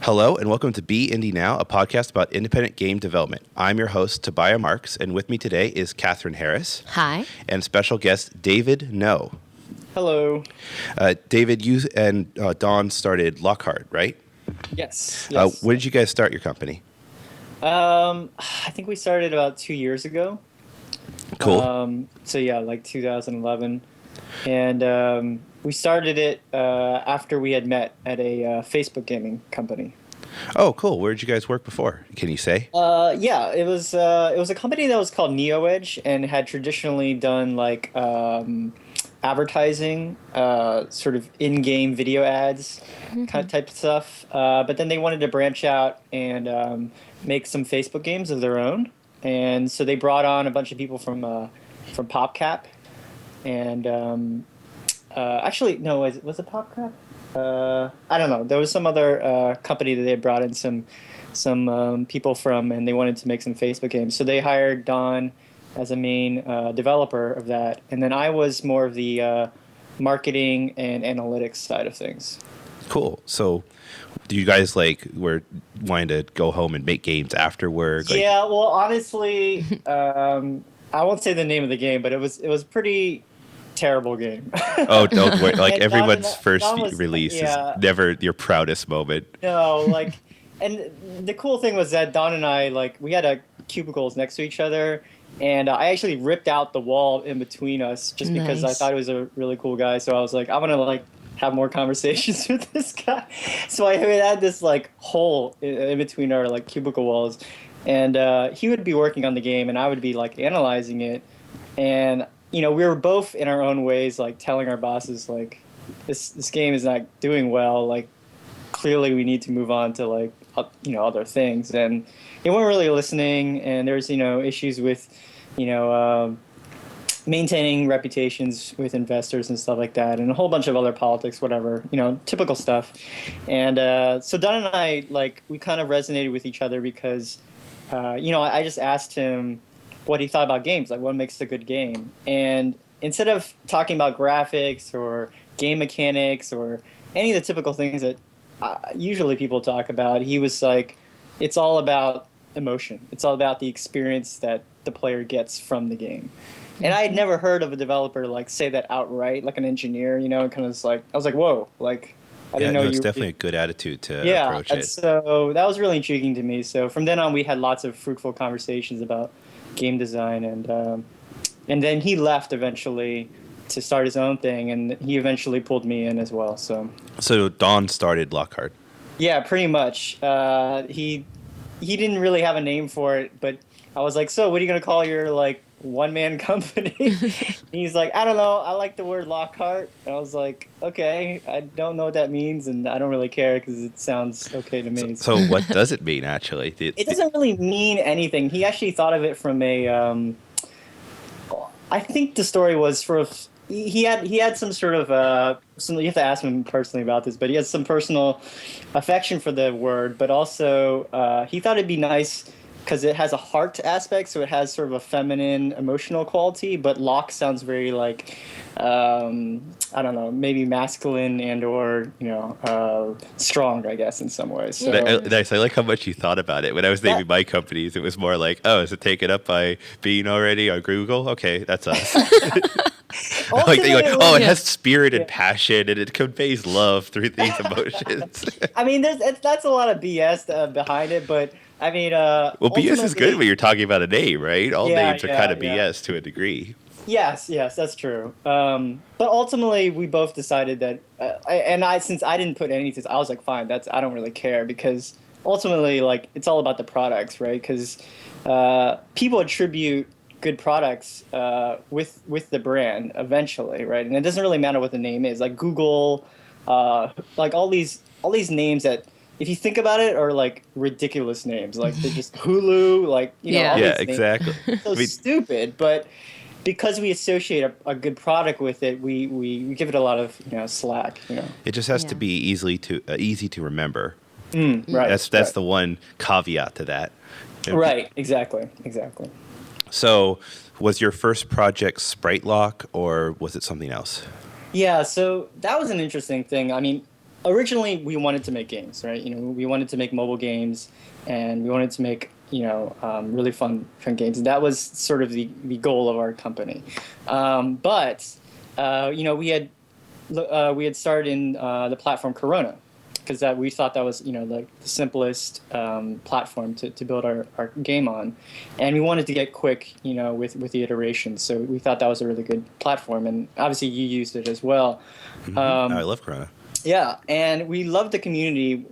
Hello and welcome to Be Indie Now, a podcast about independent game development. I'm your host, Tobiah Marks, and with me today is Katherine Harris. Hi. And special guest, David Ngo. Hello. David, you and Dawn started Loqheart, right? Yes. When did you guys start your company? I think we started about 2 years ago. Cool. So yeah, like 2011. And we started it after we had met at a Facebook gaming company. Oh, cool. Where did you guys work before? Can you say? Yeah, it was a company that was called NeoEdge and had traditionally done like advertising, sort of in-game video ads, kind of type of stuff. But then they wanted to branch out and make some Facebook games of their own, and so they brought on a bunch of people from PopCap, and actually no, was it PopCap? I don't know. There was some other company that they had brought in some people from, and they wanted to make some Facebook games. So they hired Don as a main developer of that, and then I was more of the marketing and analytics side of things. Cool. So do you guys were wanting to go home and make games after work? Yeah, well, honestly, I won't say the name of the game, but it was a pretty terrible game. Oh, don't worry. Like everyone's Don first was, release yeah. is never your proudest moment. No, and the cool thing was that Don and I, we had cubicles next to each other, and I actually ripped out the wall in between us just because I thought he was a really cool guy. So I was like, I'm gonna have more conversations with this guy. So I had this hole in between our cubicle walls, and he would be working on the game, and I would be analyzing it, and we were both in our own ways telling our bosses this game is not doing well. Clearly we need to move on to other things, and they weren't really listening. And there's issues with maintaining reputations with investors and stuff like that, and a whole bunch of other politics, whatever, typical stuff. And so Don and I we kind of resonated with each other because I just asked him what he thought about games, what makes a good game. And instead of talking about graphics or game mechanics or any of the typical things that usually people talk about, he was like, it's all about emotion. It's all about the experience that the player gets from the game. And I had never heard of a developer say that outright, like an engineer, kind of I was like, whoa, I didn't know it's you. definitely a good attitude to approach and it. So that was really intriguing to me. So from then on, we had lots of fruitful conversations about game design, and then he left eventually to start his own thing, and he eventually pulled me in as well. So Don started Loqheart. Yeah, pretty much. He didn't really have a name for it, but I was like, so what are you gonna call your one-man company? He's like, I don't know, I like the word Loqheart. And I was like, okay, I don't know what that means, and I don't really care because it sounds okay to me. So what does it mean, actually? It doesn't really mean anything. He actually thought of it from a I think the story was he had some sort of you have to ask him personally about this, but he has some personal affection for the word, but also he thought it'd be nice because it has a heart aspect, so it has sort of a feminine emotional quality, but Loq sounds very I don't know, maybe masculine and or strong, I guess, in some ways. So, nice. I like how much you thought about it. When I was naming my companies, it was more like, oh, is it taken up by Bean already on Google? Okay, that's us. It has spirit and passion, and it conveys love through these emotions. I mean, that's a lot of BS behind it, but I mean, BS is good when you're talking about a name, right? All names are kind of BS to a degree. Yes, that's true. But ultimately, we both decided that, since I didn't put anything, I was like, fine, I don't really care, because ultimately, it's all about the products, right? Because people attribute good products with the brand eventually, right? And it doesn't really matter what the name is. Like Google, all these names that, if you think about it, are ridiculous names. They're just Hulu, all these exactly. names. So stupid, but because we associate a good product with it, we give it a lot of slack. It just has to be easy to remember. Right. That's the one caveat to that. Right. Exactly. So, was your first project Sprite Lock, or was it something else? Yeah. So that was an interesting thing. I mean, originally we wanted to make games, right? We wanted to make mobile games, and we wanted to make really fun games. And that was sort of the goal of our company. But we had started in the platform Corona, because we thought that was like the simplest platform to build our game on, and we wanted to get quick with the iterations. So we thought that was a really good platform, and obviously you used it as well. Mm-hmm. I love Corona. Yeah, and we loved the community.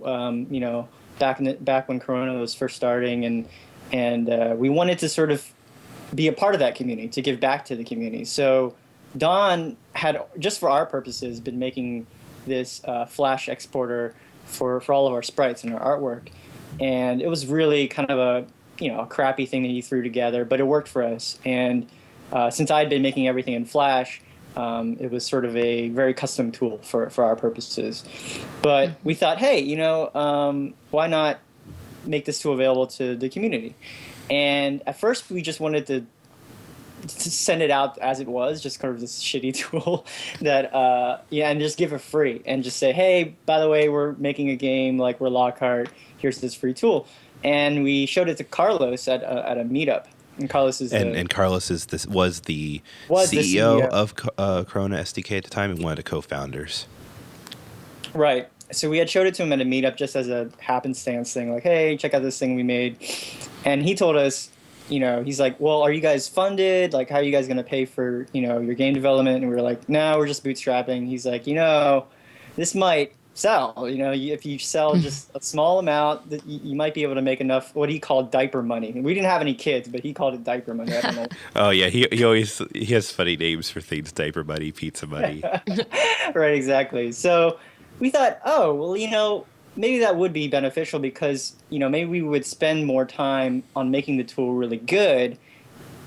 Back when Corona was first starting, and we wanted to sort of be a part of that community, to give back to the community. So Don had, just for our purposes, been making this Flash exporter for all of our sprites and our artwork, and it was really kind of a crappy thing that he threw together, but it worked for us. And since I'd been making everything in Flash, it was sort of a very custom tool for our purposes. But we thought, hey, why not make this tool available to the community? And at first we just wanted to send it out as it was, just kind of this shitty tool that and just give it free, and just say, hey, by the way, we're making a game, like, we're Loqheart, here's this free tool. And we showed it to Carlos at a meetup. And Carlos is Carlos was the CEO of Corona SDK at the time, and one of the co-founders. Right. So we had showed it to him at a meetup just as a happenstance thing, like, hey, check out this thing we made. And he told us, he's like, well, are you guys funded? Like, how are you guys going to pay for, your game development? And we were like, no, we're just bootstrapping. He's like, this might sell. If you sell just a small amount, that you might be able to make enough, what he called diaper money. We didn't have any kids, but he called it diaper money. I don't know. Oh, yeah. He has funny names for things: diaper money, pizza money. Right, exactly. So we thought, oh, well, maybe that would be beneficial, because maybe we would spend more time on making the tool really good,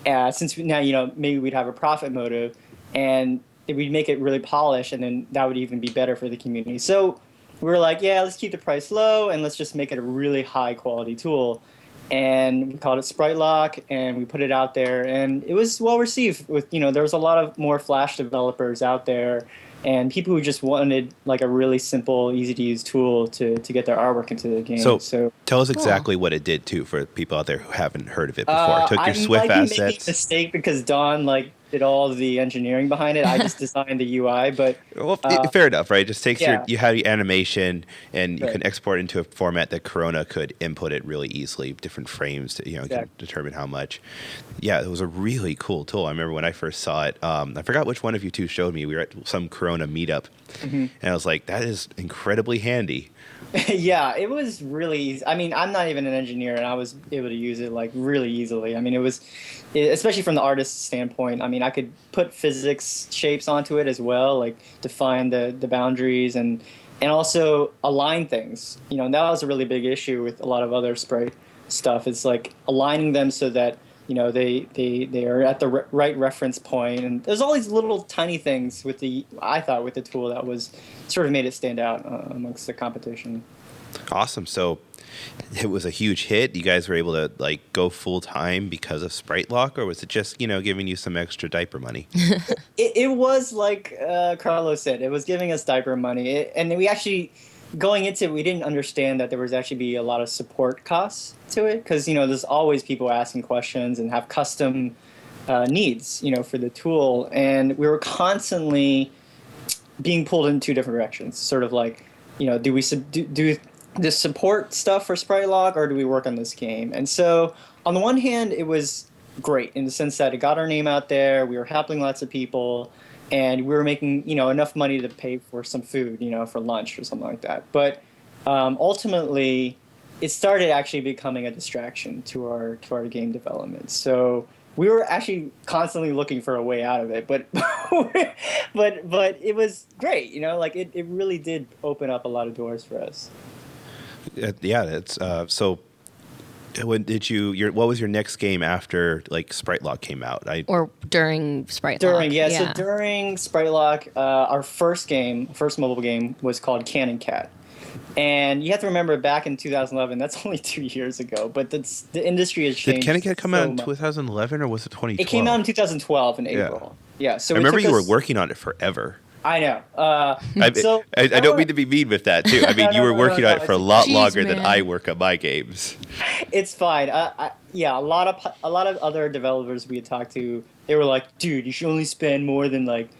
since now maybe we'd have a profit motive, and we'd make it really polished, and then that would even be better for the community. So we were like, yeah, let's keep the price low, and let's just make it a really high quality tool. And we called it Sprite Lock, and we put it out there, and it was well received. With there was a lot of more Flash developers out there, and people who just wanted like a really simple, easy to use tool to get their artwork into the game. So tell us exactly what it did too, for people out there who haven't heard of it before. It took your Swift assets. I might be making a mistake, because Don did all of the engineering behind it. I just designed the UI, but fair enough, right? It just takes you have your animation, and you can export into a format that Corona could input it really easily, different frames to can determine how much. Yeah, it was a really cool tool. I remember when I first saw it. I forgot which one of you two showed me. We were at some Corona meetup, and I was like, that is incredibly handy. Yeah, it was really easy. I mean, I'm not even an engineer, and I was able to use it like really easily. I mean, especially from the artist's standpoint. I mean, I could put physics shapes onto it as well, like define the boundaries and also align things. And that was a really big issue with a lot of other Sprite stuff. It's like aligning them so that they are at the right reference point. And there's all these little tiny things with the tool that was sort of made it stand out amongst the competition. Awesome. So it was a huge hit. You guys were able to go full time because of Sprite Lock, or was it just giving you some extra diaper money? It was like Carlos said. It was giving us diaper money, and we actually, going into it, we didn't understand that there was actually be a lot of support costs to it, because there's always people asking questions and have custom needs for the tool, and we were constantly being pulled in two different directions. Sort of like, do we do the support stuff for Sprite Lock, or do we work on this game? And so on the one hand, it was great in the sense that it got our name out there. We were helping lots of people, and we were making enough money to pay for some food, for lunch or something like that. But ultimately, it started actually becoming a distraction to our game development. So we were actually constantly looking for a way out of it, but but it was great, it really did open up a lot of doors for us. Yeah, that's so. When did what was your next game after Sprite Lock came out? Or during Sprite Lock? So during Sprite Lock, our first mobile game was called Cannon Cat. And you have to remember, back in 2011, that's only 2 years ago, but the industry has changed. Did Cannon Cat come out in 2011, or was it 2012? It came out in 2012 in April. Yeah. So I remember you were working on it forever. I know. I don't mean to be mean with that too. I mean, you were working on it for a lot longer than man. I work on my games. It's fine. Yeah, a lot of other developers we had talked to, they were like, "Dude, you should only spend more than like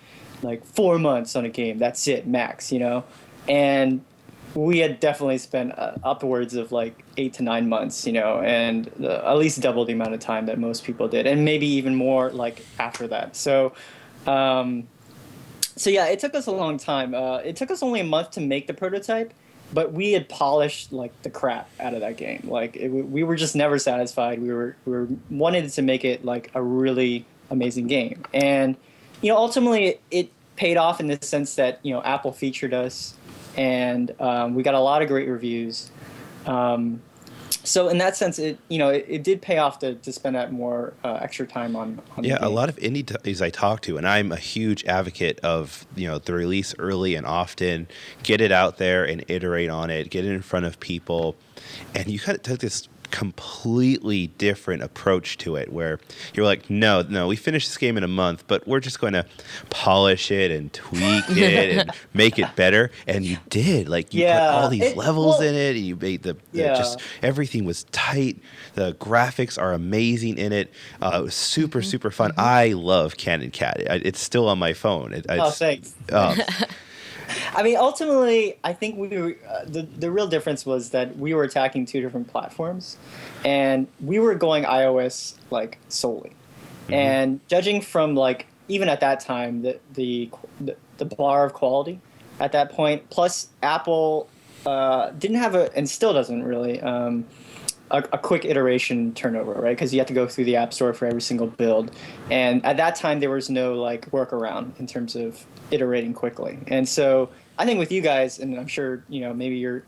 4 months on a game. That's it, max." And we had definitely spent upwards of like 8 to 9 months, and at least double the amount of time that most people did, and maybe even more like after that. So yeah, it took us a long time. It took us only a month to make the prototype, but we had polished like the crap out of that game. Like we were just never satisfied. We were wanted to make it like a really amazing game, and ultimately it paid off in the sense that Apple featured us, and we got a lot of great reviews. So in that sense, it did pay off to spend that more extra time on the game. A lot of indies I talk to, and I'm a huge advocate of the release early and often, get it out there and iterate on it, get it in front of people, and you kind of took this completely different approach to it where you're like, no, we finished this game in a month, but we're just going to polish it and tweak it and make it better. And you did, like, you put all these levels in it, and you made just everything was tight. The graphics are amazing in it. It was super fun. I love Cannon Cat. It's still on my phone. Thanks. I mean, ultimately, I think we were, the real difference was that we were attacking two different platforms, and we were going iOS like solely. And judging from like even at that time, the bar of quality at that point, plus Apple didn't have and still doesn't really a quick iteration turnover, right? Because you have to go through the App Store for every single build, and at that time there was no like workaround in terms of iterating quickly. And so I think with you guys, and I'm sure maybe your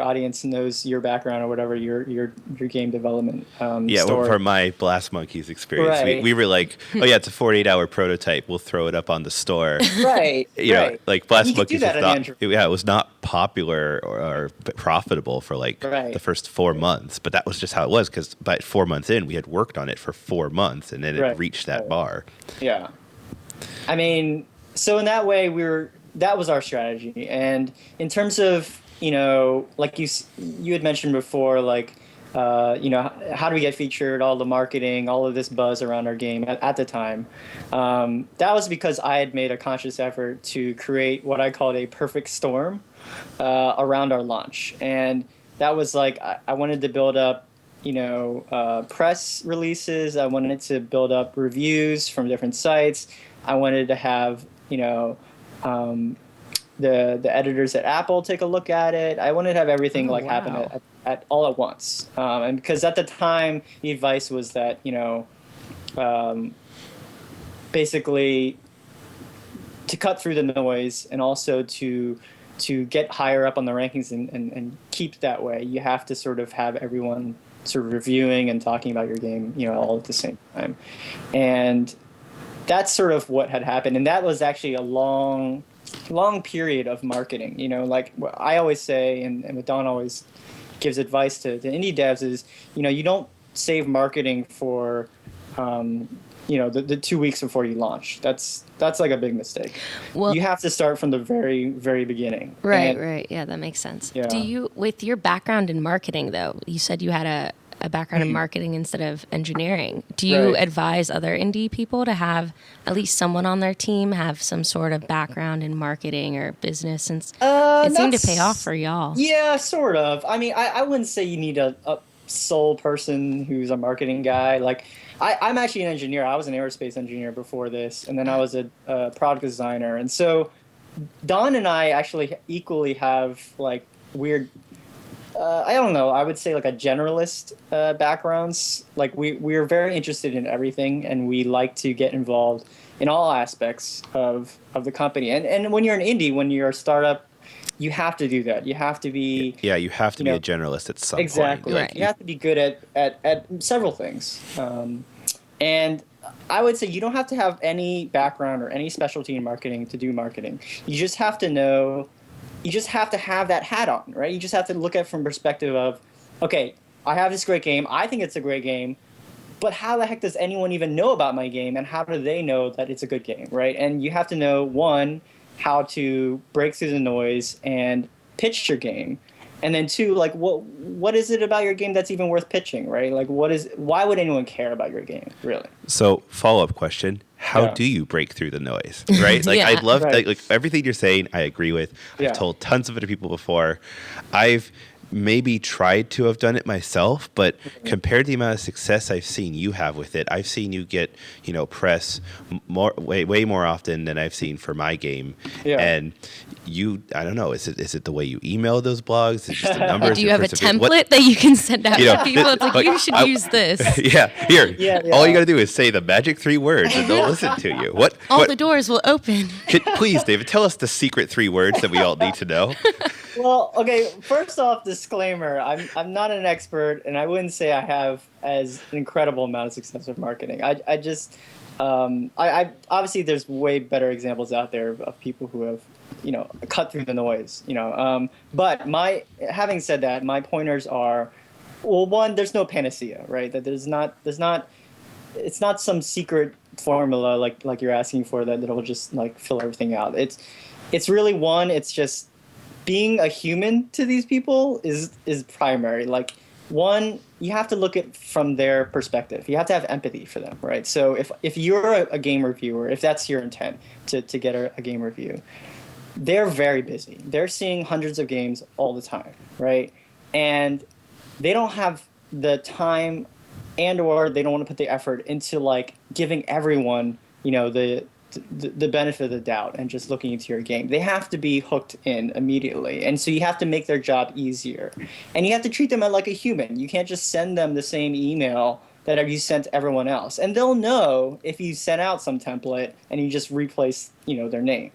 audience knows your background or whatever, your game development story. For my Blast Monkeys experience, right. we were like, oh yeah, it's a 48-hour prototype, we'll throw it up on the store. Right. Like Blast Monkeys was not popular or profitable for like the first 4 months, but that was just how it was, because by 4 months in we had worked on it for 4 months, and then it reached that bar. Yeah, I mean, so in that way that was our strategy. And in terms of like you had mentioned before, like how do we get featured, all the marketing, all of this buzz around our game at the time, that was because I had made a conscious effort to create what I called a perfect storm around our launch. And that was like I wanted to build up press releases. I wanted to build up reviews from different sites. I wanted to have the editors at Apple take a look at it. I wanted to have everything happen at all at once. And because at the time the advice was that basically to cut through the noise, and also to get higher up on the rankings and keep that way, you have to sort of have everyone sort of reviewing and talking about your game all at the same time. And that's sort of what had happened. And that was actually a long period of marketing. Like what I always say, and what Don always gives advice to indie devs is, you don't save marketing for, the 2 weeks before you launch. That's like a big mistake. Well, you have to start from the very, very beginning. Right. Yeah, that makes sense. Yeah. Do you, with your background in marketing though, you said you had a background in marketing instead of engineering. Do you advise other indie people to have at least someone on their team have some sort of background in marketing or business, since it seemed to pay off for y'all? Yeah, sort of. I mean, I wouldn't say you need a sole person who's a marketing guy. Like, I'm actually an engineer. I was an aerospace engineer before this, and then I was a product designer. And so Don and I actually equally have like weird, I don't know, I would say like a generalist backgrounds. Like we're very interested in everything, and we like to get involved in all aspects of the company. And when you're an indie, when you're a startup, you have to do that. You have to be... Yeah, you have to be a generalist at some point. Exactly. Right. You have to be good at several things. And I would say you don't have to have any background or any specialty in marketing to do marketing. You just have to know... You just have to have that hat on, right? You just have to look at it from perspective of, okay, I have this great game. I think it's a great game. But how the heck does anyone even know about my game? And how do they know that it's a good game, right? And you have to know, one, how to break through the noise and pitch your game. And then 2, like what is it about your game that's even worth pitching, right? Like why would anyone care about your game, really? So follow-up question. How do you break through the noise, right? Like, I love like everything you're saying, I agree with. I've told tons of other people before. I've maybe tried to have done it myself, but compared to the amount of success I've seen you have with it, I've seen you get, press way more often than I've seen for my game. Yeah. And I don't know, is it the way you email those blogs? Is it just the numbers? Do you have a template that you can send out to people? It's like you should use this. Here. All you got to do is say the magic 3 words and they'll listen to you. All the doors will open. Please, David, tell us the secret 3 words that we all need to know. Well, okay, first off, disclaimer, I'm not an expert, and I wouldn't say I have as an incredible amount of success with marketing. I just, I obviously there's way better examples out there of people who have, cut through the noise, but having said that, my pointers are, well, 1, there's no panacea, right? That it's not some secret formula like you're asking for that'll just like fill everything out. It's really 1, it's just being a human to these people is primary. Like, 1, you have to look at from their perspective. You have to have empathy for them, right? So if you're a game reviewer, if that's your intent to get a game review, they're very busy. They're seeing hundreds of games all the time, right? And they don't have the time or they don't want to put the effort into like giving everyone, the benefit of the doubt and just looking into your game. They have to be hooked in immediately. And so you have to make their job easier. And you have to treat them like a human. You can't just send them the same email that you sent everyone else. And they'll know if you sent out some template and you just replace, their name.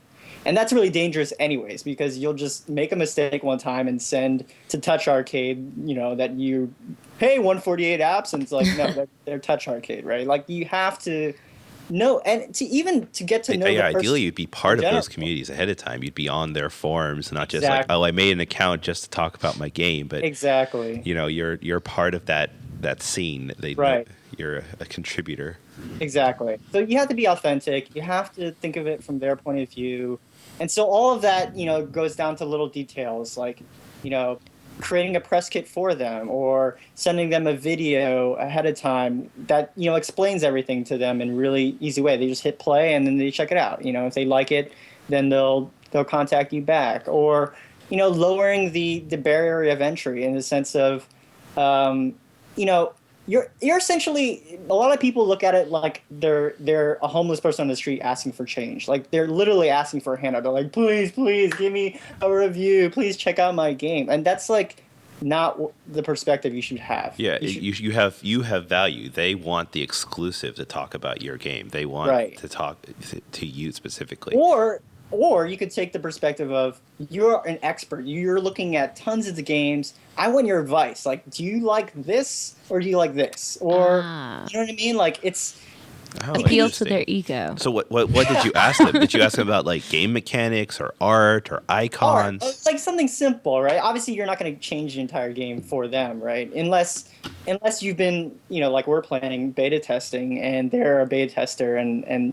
And that's really dangerous anyways, because you'll just make a mistake one time and send to Touch Arcade, that hey, 148 apps. And it's like, no, they're Touch Arcade, right? Like, you have to know, and to get to know the person. Ideally, you'd be part of those communities ahead of time. You'd be on their forums, not just like, I made an account just to talk about my game. But exactly, you're part of that scene. Right. You're a contributor. Exactly. So you have to be authentic. You have to think of it from their point of view. And so all of that, goes down to little details like, creating a press kit for them or sending them a video ahead of time that, explains everything to them in a really easy way. They just hit play and then they check it out. If they like it, then they'll contact you back. Or, lowering the barrier of entry in the sense of, you're essentially, a lot of people look at it like they're a homeless person on the street asking for change. Like, they're literally asking for a handout. They're like, please give me a review. Please check out my game. And that's like not the perspective you should have. Yeah, you have value. They want the exclusive to talk about your game. They want to talk to you specifically. Or you could take the perspective of, you're an expert. You're looking at tons of the games. I want your advice. Like, do you like this or do you like this? Or, you know what I mean? Like, it's... appeal to their ego. So what did you ask them? Did you ask them about like game mechanics or art or icons? Like something simple, right? Obviously, you're not going to change the entire game for them, right? Unless you've been, like we're planning beta testing and they're a beta tester and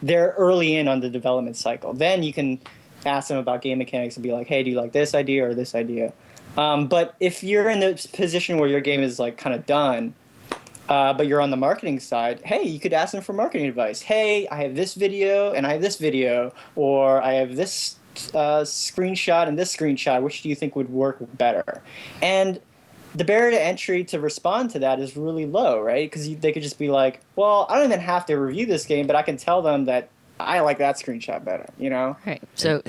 they're early in on the development cycle. Then you can ask them about game mechanics and be like, hey, do you like this idea or this idea? But if you're in the position where your game is like kind of done, but you're on the marketing side, hey, you could ask them for marketing advice. Hey, I have this video and I have this video, or I have this screenshot and this screenshot. Which do you think would work better? And the barrier to entry to respond to that is really low, right? Because they could just be like, well, I don't even have to review this game, but I can tell them that I like that screenshot better, Right. So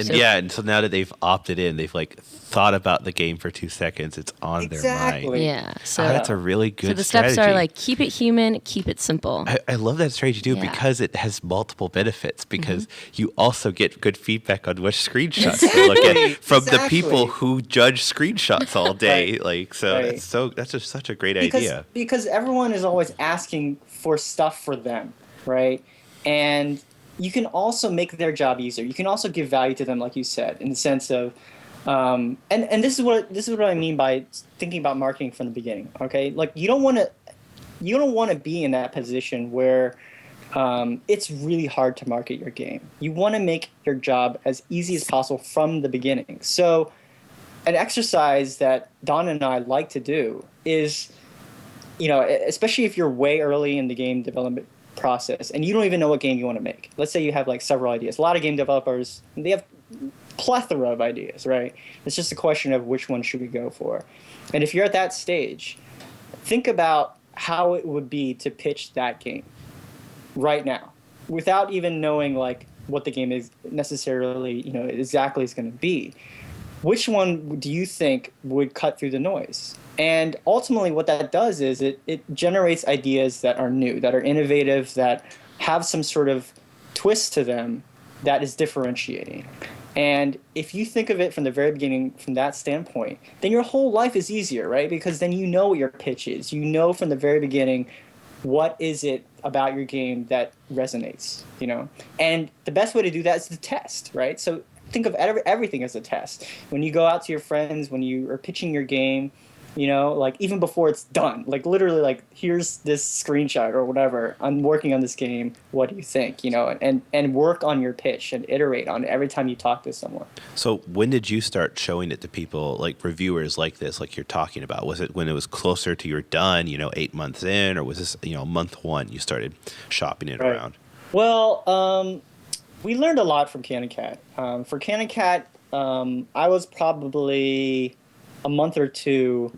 now that they've opted in, they've like thought about the game for 2 seconds. It's on their mind. Yeah. So that's a really good strategy. So the steps are like, keep it human, keep it simple. I love that strategy too, because it has multiple benefits, because you also get good feedback on which screenshots to look at from the people who judge screenshots all day. That's just such a great idea. Because everyone is always asking for stuff for them, right? And you can also make their job easier. You can also give value to them, like you said, in the sense of, and this is what I mean by thinking about marketing from the beginning. Okay, like you don't want to be in that position where it's really hard to market your game. You want to make your job as easy as possible from the beginning. So an exercise that Don and I like to do is, especially if you're way early in the game development process and you don't even know what game you want to make. Let's say you have like several ideas. A lot of game developers, they have plethora of ideas, right? It's just a question of which one should we go for. And if you're at that stage, think about how it would be to pitch that game right now without even knowing like what the game is necessarily, exactly is going to be. Which one do you think would cut through the noise? And ultimately what that does is it generates ideas that are new, that are innovative, that have some sort of twist to them that is differentiating. And if you think of it from the very beginning from that standpoint, then your whole life is easier, right? Because then you know what your pitch is. You know from the very beginning what is it about your game that resonates, And the best way to do that is to test, right? So think of everything as a test. When you go out to your friends, when you are pitching your game, like even before it's done, like literally like, here's this screenshot or whatever, I'm working on this game, what do you think, and work on your pitch and iterate on it every time you talk to someone. So when did you start showing it to people, like reviewers like this, like you're talking about? Was it when it was closer to you're done, 8 months in, or was this, month one you started shopping it around? Well, we learned a lot from Can & Cat. For Can & Cat, I was probably a month or two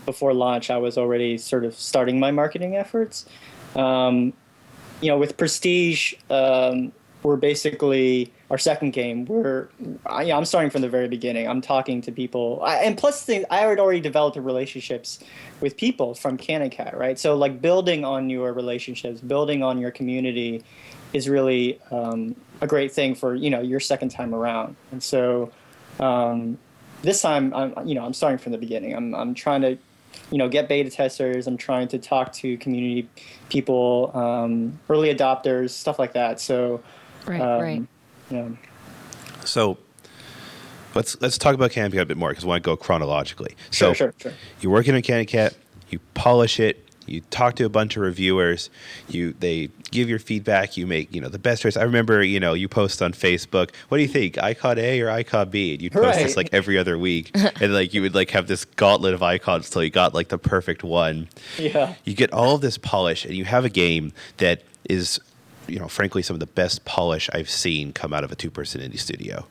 before launch. I was already sort of starting my marketing efforts. With Prestige, we're basically our second game. I'm starting from the very beginning. I'm talking to people, and plus I had already developed relationships with people from Can & Cat, right? So like building on your relationships, building on your community is really a great thing for your second time around. And so this time I'm starting from the beginning. I'm trying to get beta testers. I'm trying to talk to community people, early adopters, stuff like that. So right. So let's talk about Can & Cat a bit more because I want to go chronologically. So sure. You're working on Can & Cat, you polish it, you talk to a bunch of reviewers, they give your feedback, you make the best choice. I remember you post on Facebook, what do you think, icon A or icon B? And you'd post this like every other week, and like you would like have this gauntlet of icons till you got like the perfect one. Yeah, you get all of this polish, and you have a game that is frankly some of the best polish I've seen come out of a 2-person indie studio.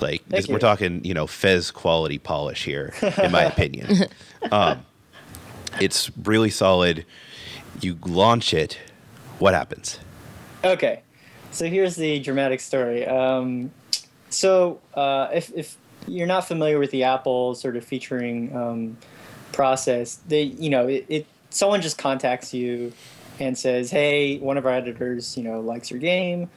Like we're talking Fez quality polish here, in my opinion. It's really solid. You launch it. What happens? Okay. So here's the dramatic story. If you're not familiar with the Apple sort of featuring process, someone just contacts you and says, hey, one of our editors, likes your game.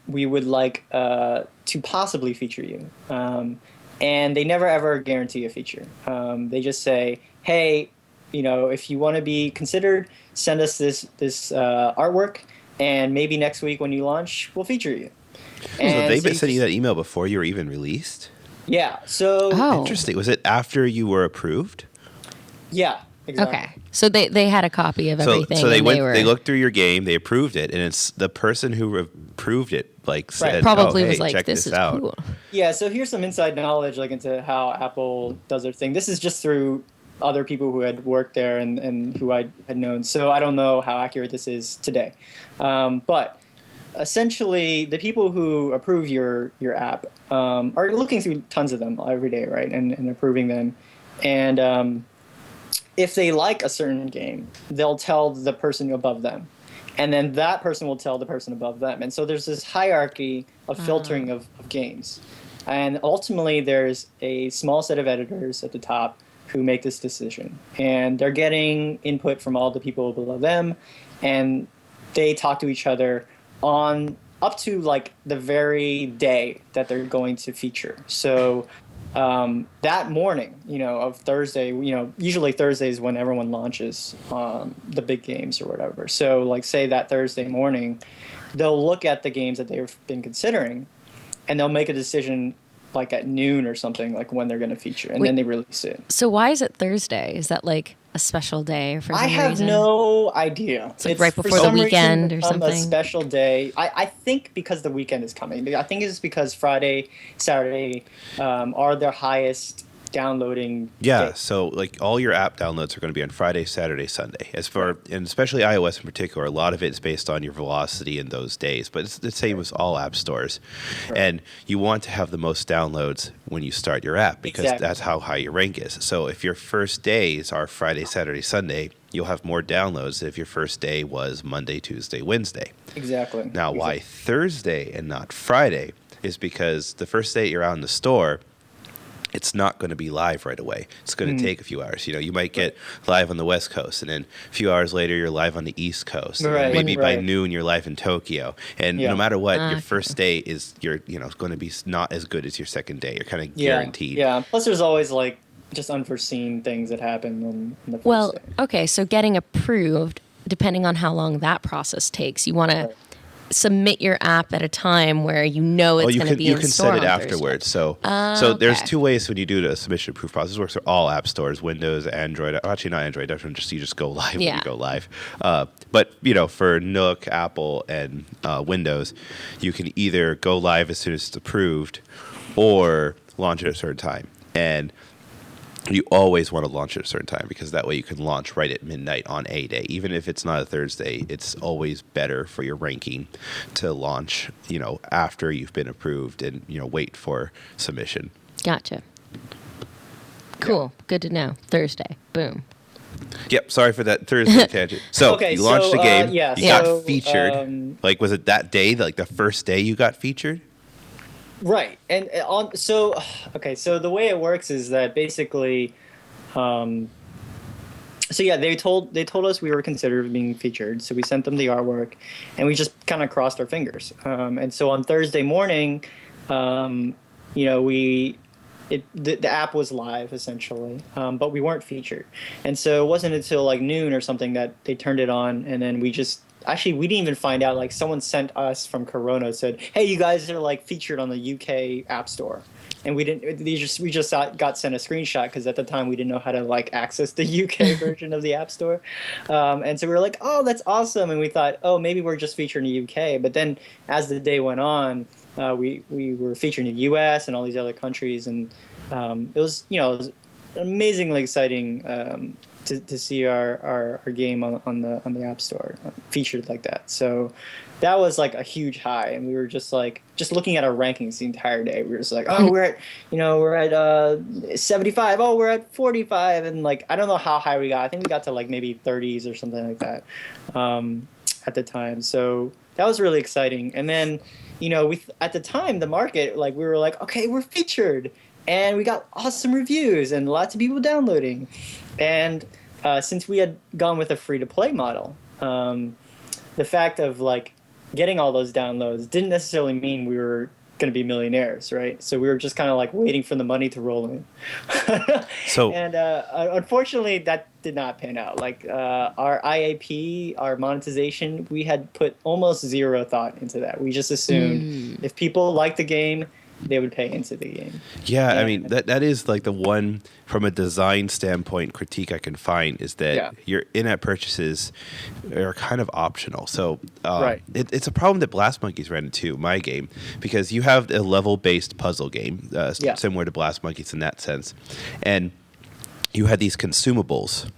We would like to possibly feature you. And they never, ever guarantee a feature. They just say, hey, if you want to be considered, send us this artwork, and maybe next week when you launch, we'll feature you. And so they've been sending you that email before you were even released? Yeah. So Interesting. Was it after you were approved? Yeah. Exactly. Okay. So they had a copy of everything. So they looked through your game, they approved it, and it's the person who approved it said, probably was like, check this is out. Cool. Yeah, so here's some inside knowledge into how Apple does their thing. This is just through other people who had worked there and who I had known. So I don't know how accurate this is today. But essentially, the people who approve your app are looking through tons of them every day, right, and approving them. And if they like a certain game, they'll tell the person above them. And then that person will tell the person above them. And so there's this hierarchy of filtering of games. And ultimately, there's a small set of editors at the top who make this decision. And they're getting input from all the people below them. And they talk to each other on up to like the very day that they're going to feature. So that morning, of Thursday, usually Thursday is when everyone launches the big games or whatever. So like say that Thursday morning, they'll look at the games that they've been considering and they'll make a decision like at noon or something, like when they're going to feature, and then they release it. So why is it Thursday? Is that like a special day or for some I have reason? no idea. It's like right before the weekend or something. A special day. I think because the weekend is coming. I think it's because Friday, Saturday are their highest downloading days. So like all your app downloads are going to be on Friday, Saturday, Sunday. And especially iOS in particular, a lot of it is based on your velocity in those days. But it's the same as all app stores. Right. And you want to have the most downloads when you start your app because that's how high your rank is. So if your first days are Friday, Saturday, Sunday, you'll have more downloads if your first day was Monday, Tuesday, Wednesday. Exactly. Now, why Thursday and not Friday is because the first day you're out in the store, it's not going to be live right away. It's going to take a few hours. You might get live on the West Coast, and then a few hours later, you're live on the East Coast. And maybe by noon, you're live in Tokyo. And no matter what, your first day is going to be not as good as your second day. You're kind of guaranteed. Yeah. Plus, there's always like just unforeseen things that happen on the first day. Okay. So getting approved, depending on how long that process takes, you want to submit your app at a time where it's going to be in store. You can set it afterwards. So there's two ways when you do the submission approve process. It works for all app stores, Windows, Android. Actually, not Android. You just go live when you go live. But for Nook, Apple, and Windows, you can either go live as soon as it's approved, or launch at a certain time. And you always want to launch at a certain time because that way you can launch right at midnight on a day. Even if it's not a Thursday, it's always better for your ranking to launch, after you've been approved and, wait for submission. Gotcha. Cool. Yeah. Good to know. Thursday. Boom. Yep. Sorry for that Thursday tangent. So you launched the game. You got featured. Was it that day, like the first day you got featured? Right. And so the way it works is that basically they told us we were considered being featured, so we sent them the artwork and we just kind of crossed our fingers. And so on Thursday morning, the app was live essentially, but we weren't featured. And so it wasn't until like noon or something that they turned it on, and then we didn't even find out. Like someone sent us from Corona, said, "Hey, you guys are like featured on the UK App Store," and we didn't. We just got sent a screenshot because at the time we didn't know how to like access the UK version of the App Store, and so we were like, "Oh, that's awesome!" And we thought, "Oh, maybe we're just featured in the UK." But then as the day went on, we were featured in the US and all these other countries, and it was amazingly exciting. To see our game on the App Store featured like that. So that was like a huge high, and we were just looking at our rankings the entire day. We were just like, oh, we're at 75. Oh, we're at 45, and like I don't know how high we got. I think we got to like maybe 30s or something like that at the time. So that was really exciting. And then at the time the market, like we were like, okay, we're featured. And we got awesome reviews and lots of people downloading. And since we had gone with a free-to-play model, the fact of like getting all those downloads didn't necessarily mean we were going to be millionaires, right? So we were just kind of like waiting for the money to roll in. And unfortunately, that did not pan out. Like our IAP, our monetization, we had put almost zero thought into that. We just assumed if people liked the game, they would pay into the game. Yeah, I mean, that is like the one, from a design standpoint, critique I can find is that your in-app purchases are kind of optional. So it's a problem that Blast Monkeys ran into, my game, because you have a level-based puzzle game, similar to Blast Monkeys in that sense. And you had these consumables.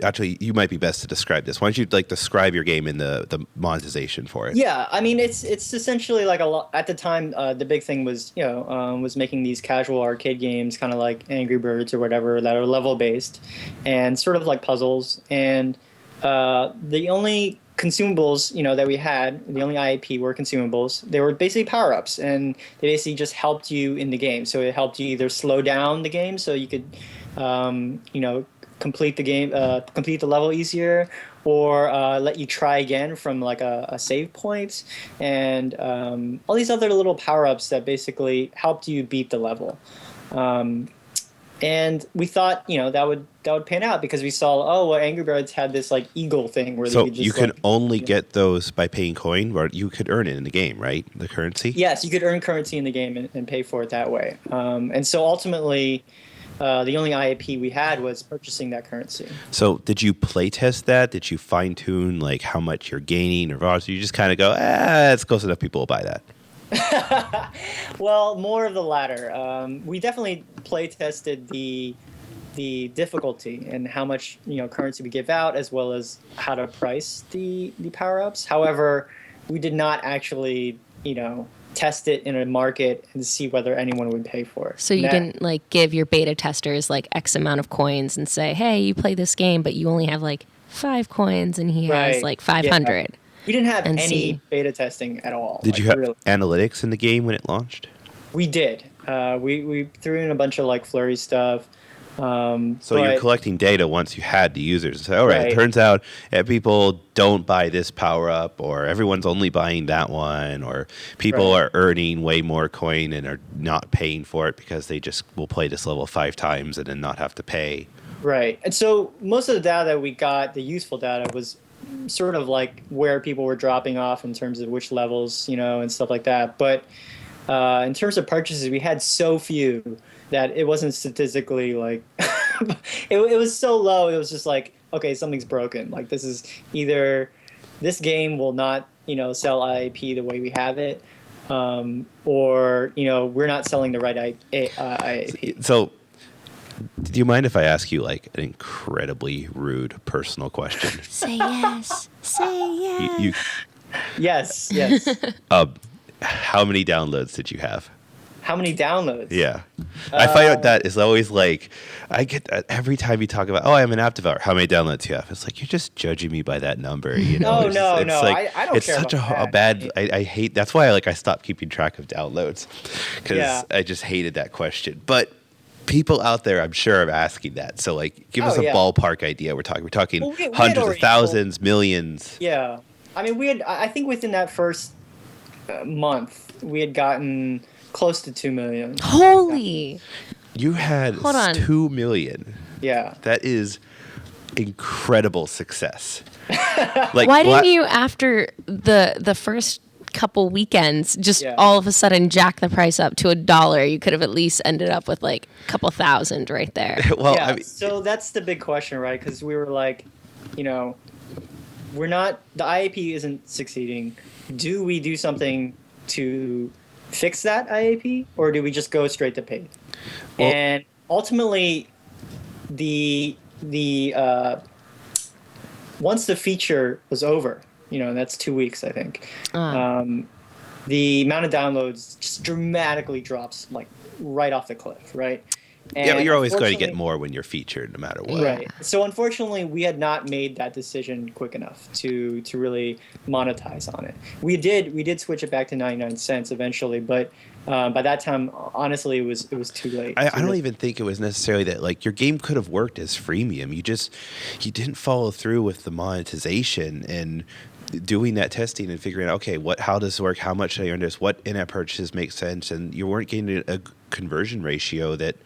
Actually, you might be best to describe this. Why don't you describe your game and the monetization for it? Yeah, I mean it's essentially like a lot. At the time, the big thing was was making these casual arcade games, kind of like Angry Birds or whatever, that are level based and sort of like puzzles. And the only consumables that we had, the only IAP were consumables. They were basically power-ups, and they basically just helped you in the game. So it helped you either slow down the game so you could complete the level easier, or let you try again from like a save point, and all these other little power-ups that basically helped you beat the level. And we thought, that would pan out because we saw, Angry Birds had this like eagle thing where so they could just, you can only get those by paying coin, or you could earn it in the game, right? The currency. Yes, you could earn currency in the game and pay for it that way. And so ultimately, the only IAP we had was purchasing that currency. So did you play test that? Did you fine tune like how much you're gaining or you just kind of go, it's close enough, people will buy that? Well, more of the latter. We definitely play tested the difficulty and how much currency we give out, as well as how to price the power ups. However, we did not actually test it in a market and see whether anyone would pay for it. So you didn't like give your beta testers like X amount of coins and say, hey, you play this game, but you only have like 5 coins and he has like 500. Yeah. We didn't have any beta testing at all. Did you have analytics in the game when it launched? We did. We threw in a bunch of like flurry stuff. So you're collecting data once you had the users and say, all right, it turns out people don't buy this power up, or everyone's only buying that one, or people are earning way more coin and are not paying for it because they just will play this level 5 times and then not have to pay. Right. And so most of the data that we got, the useful data, was sort of like where people were dropping off in terms of which levels, and stuff like that. But in terms of purchases, we had so few that it wasn't statistically like it was so low. It was just like, okay, something's broken. Like this is either this game will not sell IAP the way we have it, or we're not selling the right IAP. So do you mind if I ask you like an incredibly rude personal question? Say yes. Say yes. Yes. How many downloads did you have? How many downloads? Yeah. I find out that is always like, I get that every time you talk about, I'm an app developer, how many downloads do you have? It's like, you're just judging me by that number. No. Like, I don't it's care such about a bad, I hate, that's why I stopped keeping track of downloads, because I just hated that question. But people out there, I'm sure, are asking that. So like, give us a ballpark idea. We're talking hundreds of thousands, millions. Yeah. I mean, I think within that first month, we had gotten close to 2 million. Holy! You had 2 million. Yeah. That is incredible success. Like, why didn't you, after the first couple weekends, just all of a sudden jack the price up to $1? You could have at least ended up with like a couple thousand right there. Well, I mean, so that's the big question, right? Because we were like, we're not, the IAP isn't succeeding. Do we do something to fix that IAP, or do we just go straight to paid? Well, and ultimately, the once the feature was over, that's 2 weeks, I think. The amount of downloads just dramatically drops, like right off the cliff, right? And you're always going to get more when you're featured, no matter what. Right. So unfortunately, we had not made that decision quick enough to really monetize on it. We did switch it back to 99 cents eventually, but by that time, honestly, it was too late. I don't even think it was necessarily that. Like, your game could have worked as freemium. You didn't follow through with the monetization and doing that testing and figuring out, okay, how does this work? How much should I earn this? What in-app purchases make sense? And you weren't getting a conversion ratio that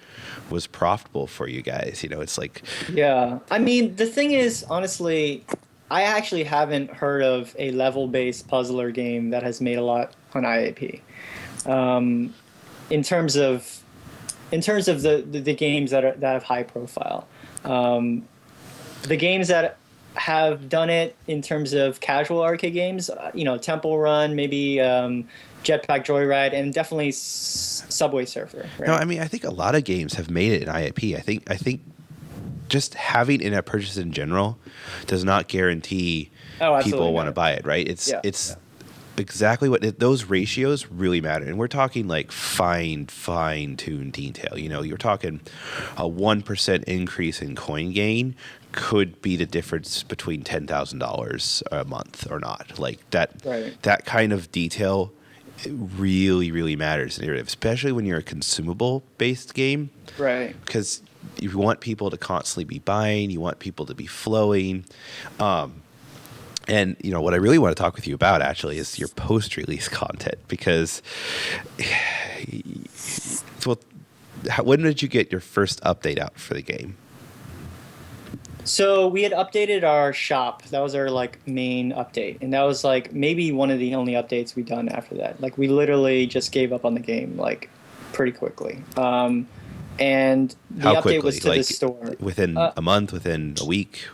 was profitable for you guys. It's like... Yeah. I mean, the thing is, honestly, I actually haven't heard of a level-based puzzler game that has made a lot on IAP. In terms of the games that have high profile. The games that have done it in terms of casual arcade games, Temple Run, maybe Jetpack Joyride, and definitely Subway Surfer. Right? No, I mean, I think a lot of games have made it in IAP. I think just having in-app purchases in general does not guarantee people want to buy it, right? It's exactly what those ratios really matter, and we're talking like fine-tuned detail. You're talking a 1% increase in coin gain could be the difference between $10,000 a month or not. Like that. Right. That kind of detail really, really matters, especially when you're a consumable-based game. Right. Because you want people to constantly be buying, you want people to be flowing. And what I really want to talk with you about actually is your post-release content, because when did you get your first update out for the game? So we had updated our shop. That was our main update, and that was maybe one of the only updates we'd done after that. We literally just gave up on the game pretty quickly. and the How update quickly? was to the store Within a month, within a week?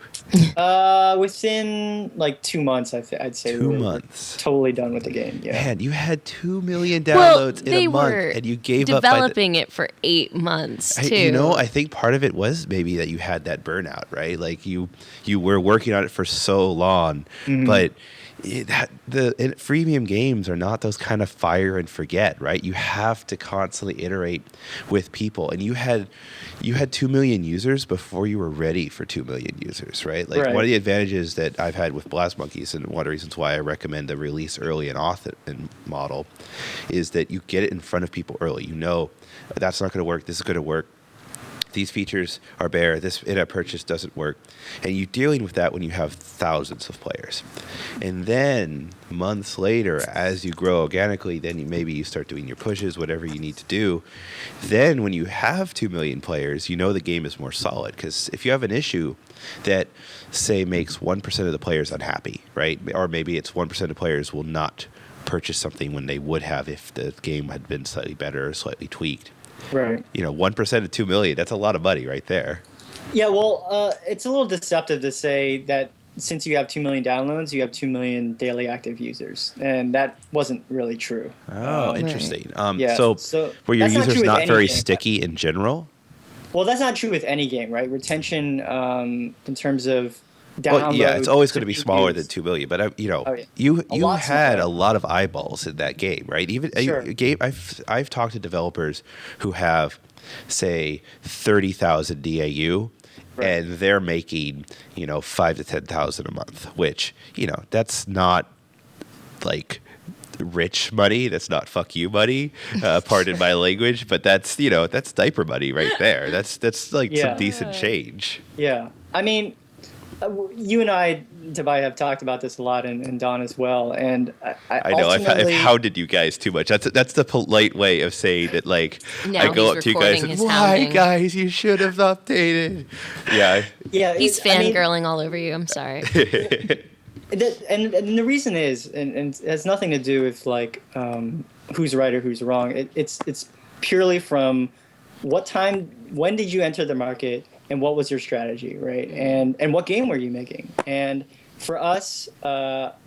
Within like 2 months, I'd say. 2 months. Totally done with the game. Yeah. Man, you had 2 million downloads in a month, and you gave up developing it for 8 months too. I think part of it was maybe that you had that burnout, right? Like you were working on it for so long, but the freemium games are not those kind of fire and forget, right? You have to constantly iterate with people, and you had 2 million users before you were ready for 2 million users, right? Like one of the advantages that I've had with Blast Monkeys, and one of the reasons why I recommend the release early and auth model, is that you get it in front of people early. You know that's not going to work. This is going to work. These features are bare. This in-app purchase doesn't work. And you're dealing with that when you have thousands of players. And then months later, as you grow organically, then maybe you start doing your pushes, whatever you need to do. Then when you have 2 million players, you know the game is more solid. Because if you have an issue that, say, makes 1% of the players unhappy, right? Or maybe it's 1% of players will not purchase something when they would have if the game had been slightly better or slightly tweaked. Right. 1% of 2 million, that's a lot of money right there. Yeah, well, it's a little deceptive to say that since you have 2 million downloads, you have 2 million daily active users. And that wasn't really true. Oh, interesting. Yeah, so were your users not very sticky in general? Well, that's not true with any game, right? Retention in terms of downloads. Well, yeah, it's always going to be smaller than 2 million. But you had a lot of eyeballs in that game, right? Even I've talked to developers who have, say, 30,000 DAU, and they're making 5,000 to 10,000 a month, which that's not like rich money. That's not fuck you money. Pardon my language, but that's diaper money right there. That's like some decent change. Yeah, I mean, you and I, Tobiah, have talked about this a lot, and Don as well. And I know I've hounded you guys too much. That's the polite way of saying that. Like I go up to you guys and why, guys, you should have updated. Yeah, he's fangirling all over you. I'm sorry. And the reason is, and it has nothing to do with like who's right or who's wrong. It's purely from when did you enter the market, and what was your strategy, right? And what game were you making? And for us,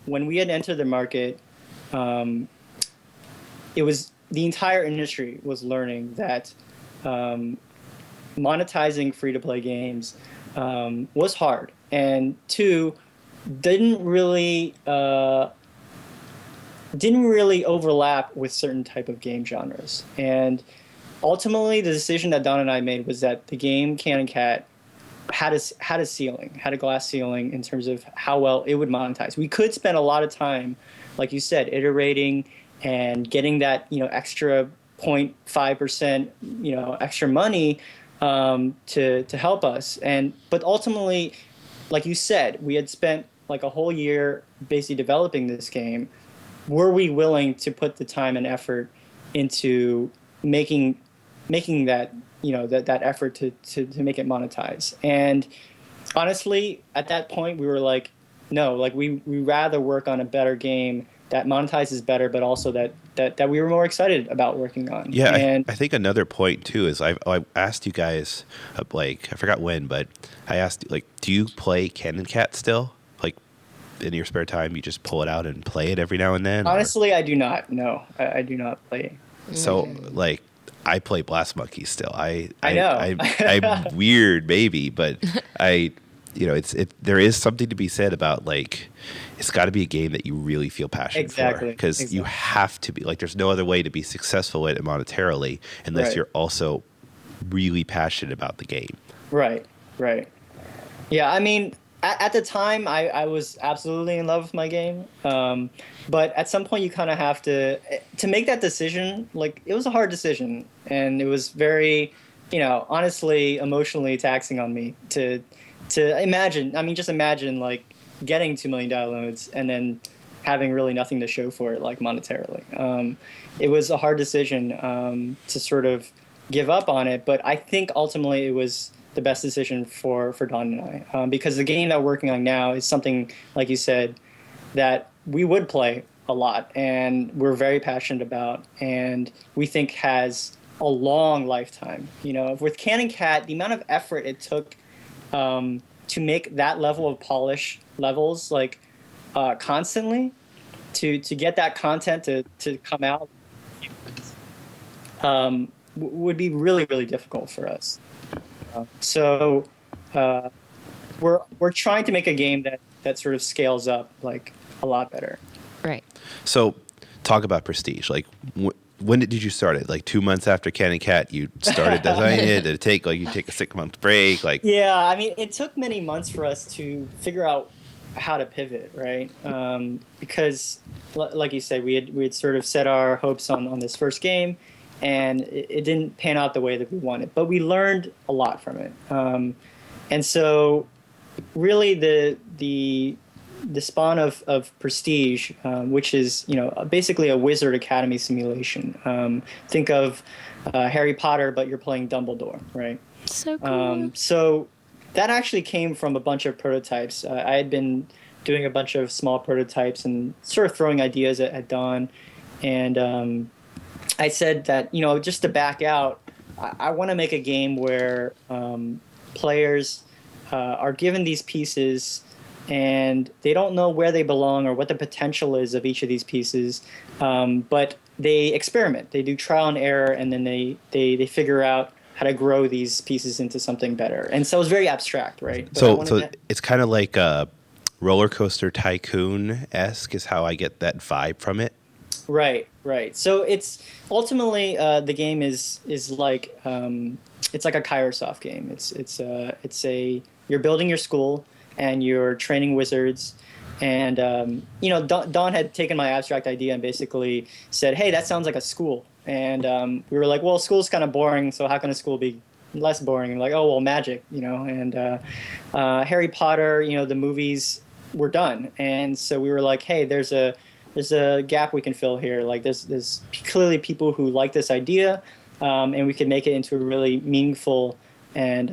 when we had entered the market, it was the entire industry was learning that monetizing free-to-play games was hard, and two, didn't really overlap with certain type of game genres. And ultimately, the decision that Don and I made was that the game Can & Cat had a ceiling, had a glass ceiling in terms of how well it would monetize. We could spend a lot of time, like you said, iterating and getting that extra 0.5% extra money to help us. But ultimately, like you said, we had spent like a whole year basically developing this game. Were we willing to put the time and effort into making that that effort to make it monetize? And honestly, at that point, we were like, no, like we rather work on a better game that monetizes better, but also that we were more excited about working on. Yeah, and I think another point too is I asked you guys, like I forgot when, but I asked like, do you play Can & Cat still? Like in your spare time, you just pull it out and play it every now and then? Honestly, I do not. No, I do not play. So like, I play Blast Monkeys still. I know. I'm weird, maybe, but there is something to be said about like, it's got to be a game that you really feel passionate for, because you have to be like, there's no other way to be successful at it monetarily unless you're also really passionate about the game. Right. Yeah, I mean, at the time, I was absolutely in love with my game. But at some point, you kind of have to make that decision. Like, it was a hard decision, and it was very, honestly, emotionally taxing on me to imagine. I mean, just imagine like getting 2 million downloads and then having really nothing to show for it, like monetarily. It was a hard decision to sort of give up on it, but I think ultimately it was the best decision for Don and I, because the game that we're working on now is something, like you said, that we would play a lot and we're very passionate about, and we think has a long lifetime. With Can and Cat, the amount of effort it took to make that level of polish levels like constantly to get that content to come out would be really, really difficult for us. So we're trying to make a game that sort of scales up like a lot better. Right. So talk about Prestige. Like when did you start it? Like 2 months after Can and Cat, you started designing it? Did it take you take a 6-month break? Like yeah, I mean, it took many months for us to figure out how to pivot, right? Because like you said, we had sort of set our hopes on this first game, and it didn't pan out the way that we wanted. But we learned a lot from it, and so really the spawn of Prestige, which is basically a Wizard Academy simulation. Think of Harry Potter, but you're playing Dumbledore, right? So cool. So that actually came from a bunch of prototypes. I had been doing a bunch of small prototypes and sort of throwing ideas at Don, and I said that just to back out, I want to make a game where players are given these pieces and they don't know where they belong or what the potential is of each of these pieces, but they experiment. They do trial and error, and then they figure out how to grow these pieces into something better. And so it's very abstract, right? But so it's kind of like a Roller Coaster Tycoon-esque is how I get that vibe from it. Right. So it's ultimately the game is like it's like a Kairosoft game. It's you're building your school and you're training wizards. And Don had taken my abstract idea and basically said, "Hey, that sounds like a school." And we were like, "Well, school's kind of boring, so how can a school be less boring?" And like, "Oh, well, magic, And Harry Potter, the movies were done, and so we were like, "Hey, there's a gap we can fill here. Like, there's clearly people who like this idea, and we can make it into a really meaningful and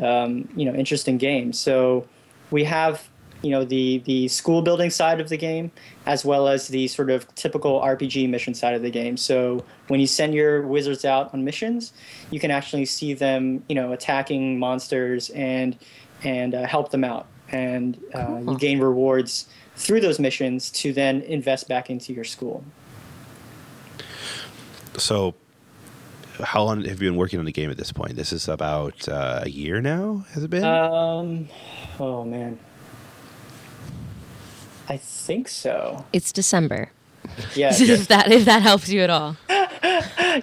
interesting game." So we have the school building side of the game, as well as the sort of typical RPG mission side of the game. So when you send your wizards out on missions, you can actually see them, attacking monsters and help them out. And you gain rewards through those missions to then invest back into your school. So how long have you been working on the game at this point? This is about a year now, has it been? Oh, man. I think so. It's December. Yeah. if that helps you at all.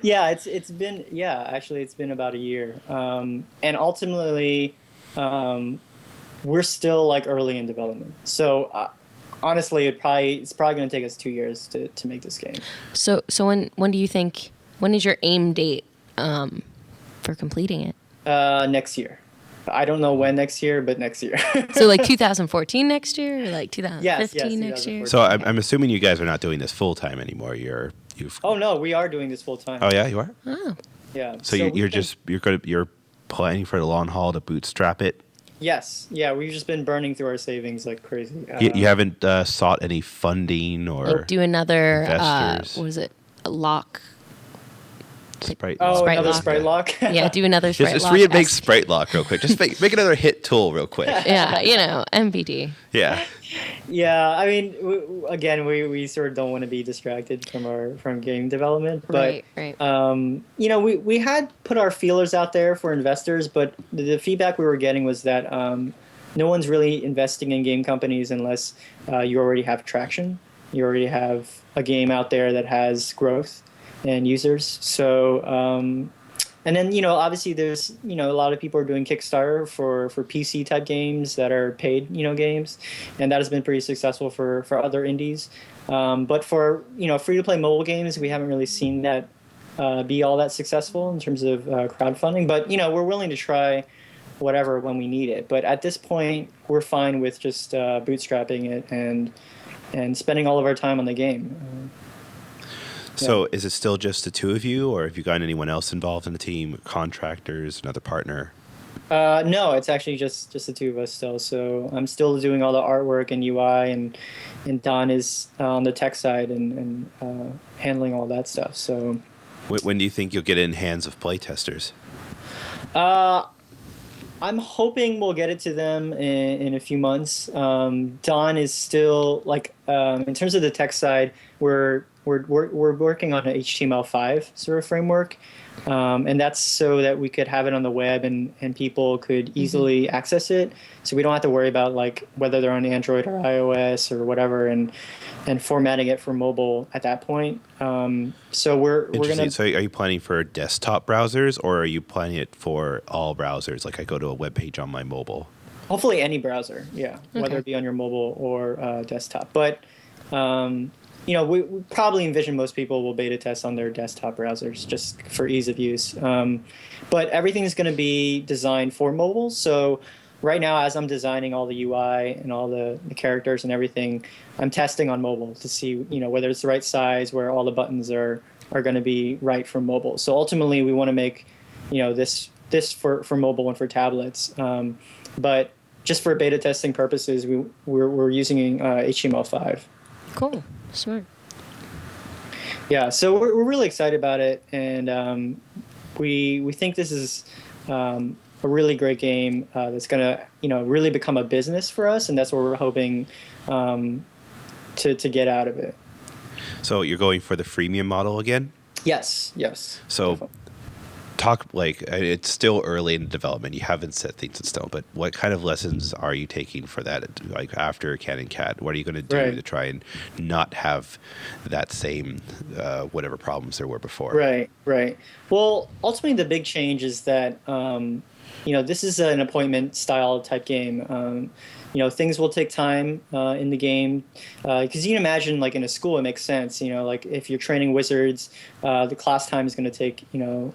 Yeah, it's been actually it's been about a year. And ultimately we're still like early in development. So honestly, it's probably going to take us 2 years to make this game. So when do you think, when is your aim date for completing it? Next year. I don't know when next year, but next year. So like 2014 next year, or like 2015 yes, next year? So I'm assuming you guys are not doing this full time anymore. Oh no, we are doing this full time. Oh yeah, you are? Oh. Yeah. So you're planning for the long haul to bootstrap it? Yes. Yeah, we've just been burning through our savings like crazy. You haven't sought any funding or Like do another investors? what was it? Lock. Sprite Oh, Lock. another Lock. Sprite Lock? Yeah, do another Sprite Just Lock. remake Sprite Lock real quick. Just make another hit tool real quick. Yeah, MVD. Yeah. Yeah, I mean, we sort of don't want to be distracted from game development, but Right. we had put our feelers out there for investors, but the feedback we were getting was that no one's really investing in game companies unless you already have traction, you already have a game out there that has growth and users. So and then obviously there's a lot of people are doing Kickstarter for PC type games that are paid games, and that has been pretty successful for other indies. But for free to play mobile games, we haven't really seen that be all that successful in terms of crowdfunding. But we're willing to try whatever when we need it. But at this point, we're fine with just bootstrapping it and spending all of our time on the game. So is it still just the two of you, or have you got anyone else involved in the team, contractors, another partner? No, it's actually just the two of us still. So I'm still doing all the artwork and UI, and Don is on the tech side and handling all that stuff. So When do you think you'll get it in hands of playtesters? I'm hoping we'll get it to them in a few months. Don is still like, in terms of the tech side, we're working on an HTML5 sort of framework, and that's so that we could have it on the web and people could easily access it. So we don't have to worry about like whether they're on Android or iOS or whatever, and formatting it for mobile at that point. So we're gonna. So are you planning for desktop browsers, or are you planning it for all browsers? Like I go to a web page on my mobile. Hopefully any browser, yeah, whether it be on your mobile or desktop. But we probably envision most people will beta test on their desktop browsers just for ease of use. But everything is going to be designed for mobile. So right now, as I'm designing all the UI and all the characters and everything, I'm testing on mobile to see whether it's the right size, where all the buttons are going to be right for mobile. So ultimately, we want to make this for mobile and for tablets. But just for beta testing purposes, we're using HTML5. Cool. Smart. Yeah, so we're really excited about it, and we think this is a really great game that's going to really become a business for us, and that's what we're hoping to get out of it. So you're going for the freemium model again? Yes. So definitely. Talk like it's still early in development. You haven't set things in stone, but what kind of lessons are you taking for that? Like after Cat and Cat, what are you going to do to try and not have that same whatever problems there were before? Right. Well, ultimately, the big change is that this is an appointment style type game. Things will take time in the game because you can imagine, like in a school, it makes sense. Like if you're training wizards, the class time is going to take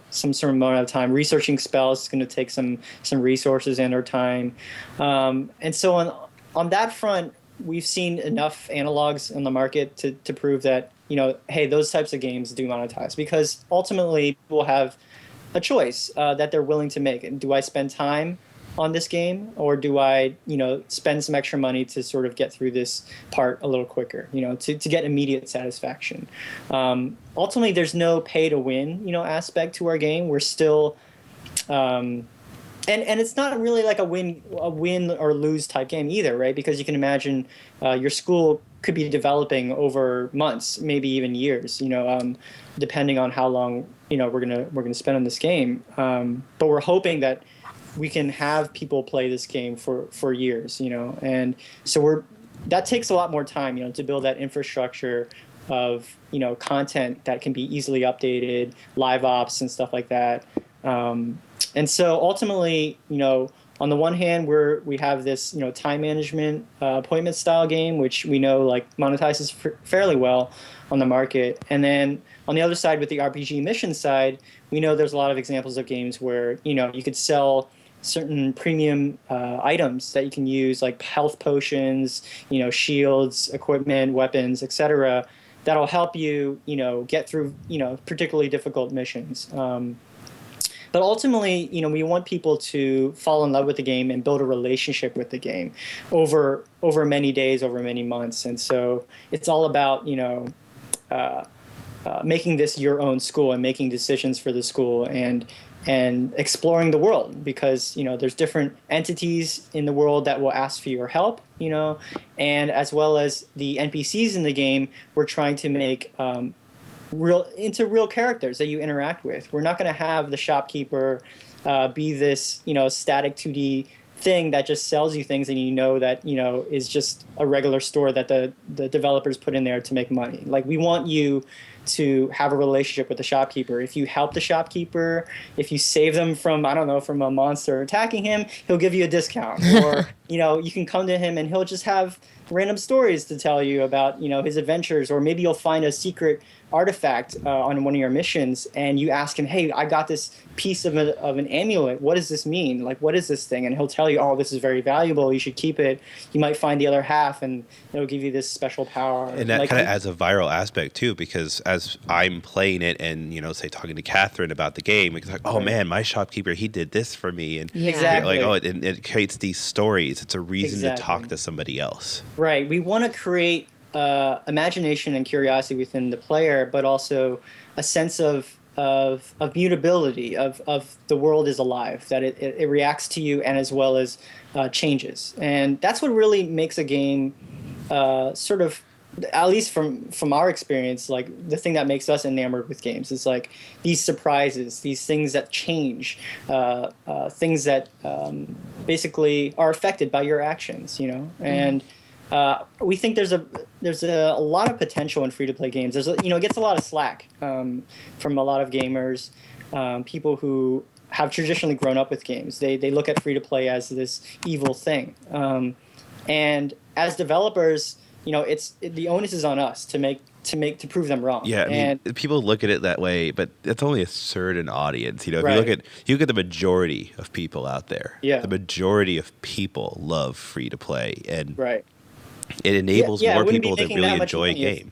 some sort of amount of time. Researching spells is going to take some resources and or time, and so on that front, we've seen enough analogs in the market to prove that hey, those types of games do monetize, because ultimately people have a choice that they're willing to make. And do I spend time on this game, or do I, spend some extra money to sort of get through this part a little quicker, to get immediate satisfaction? Ultimately, there's no pay to win, aspect to our game. We're still, and it's not really like a win or lose type game either, right? Because you can imagine your school could be developing over months, maybe even years, depending on how long we're gonna spend on this game. But we're hoping that we can have people play this game for years, and so that takes a lot more time, to build that infrastructure of content that can be easily updated, live ops and stuff like that. And so ultimately, on the one hand, we have this time management appointment style game, which we know like monetizes fairly well on the market, and then on the other side with the RPG mission side, we know there's a lot of examples of games where you could sell certain premium items that you can use, like health potions, shields, equipment, weapons, etc. That'll help you, get through, particularly difficult missions. But ultimately, we want people to fall in love with the game and build a relationship with the game over many days, over many months. And so it's all about, making this your own school and making decisions for the school and exploring the world, because there's different entities in the world that will ask for your help, and as well as the NPCs in the game, we're trying to make real characters that you interact with. We're not going to have the shopkeeper be this static 2D thing that just sells you things and that is just a regular store that the developers put in there to make money. Like, we want you to have a relationship with the shopkeeper. If you help the shopkeeper, if you save them from a monster attacking him, he'll give you a discount. Or you can come to him and he'll just have random stories to tell you about his adventures. Or maybe you'll find a secret artifact on one of your missions, and you ask him, hey, I got this piece of an amulet. What does this mean? Like, what is this thing? And he'll tell you, oh, this is very valuable. You should keep it. You might find the other half, and it'll give you this special power. And that kind of adds a viral aspect too, because as I'm playing it and say talking to Katherine about the game, it's like, oh man, my shopkeeper, he did this for me, and exactly, like it creates these stories. It's a reason to talk to somebody else. Right. We want to create imagination and curiosity within the player, but also a sense of mutability of the world is alive, that it reacts to you, and as well as changes. And that's what really makes a game sort of, at least from our experience, like the thing that makes us enamored with games is like these surprises, these things that change, things that basically are affected by your actions, and we think there's a lot of potential in free-to-play games. It gets a lot of slack from a lot of gamers, people who have traditionally grown up with games. They look at free-to-play as this evil thing, and as developers, the onus is on us to prove them wrong. Yeah, I mean, people look at it that way, but it's only a certain audience. If you look at the majority of people out there, the majority of people love free to play, and it enables more people to really enjoy a game.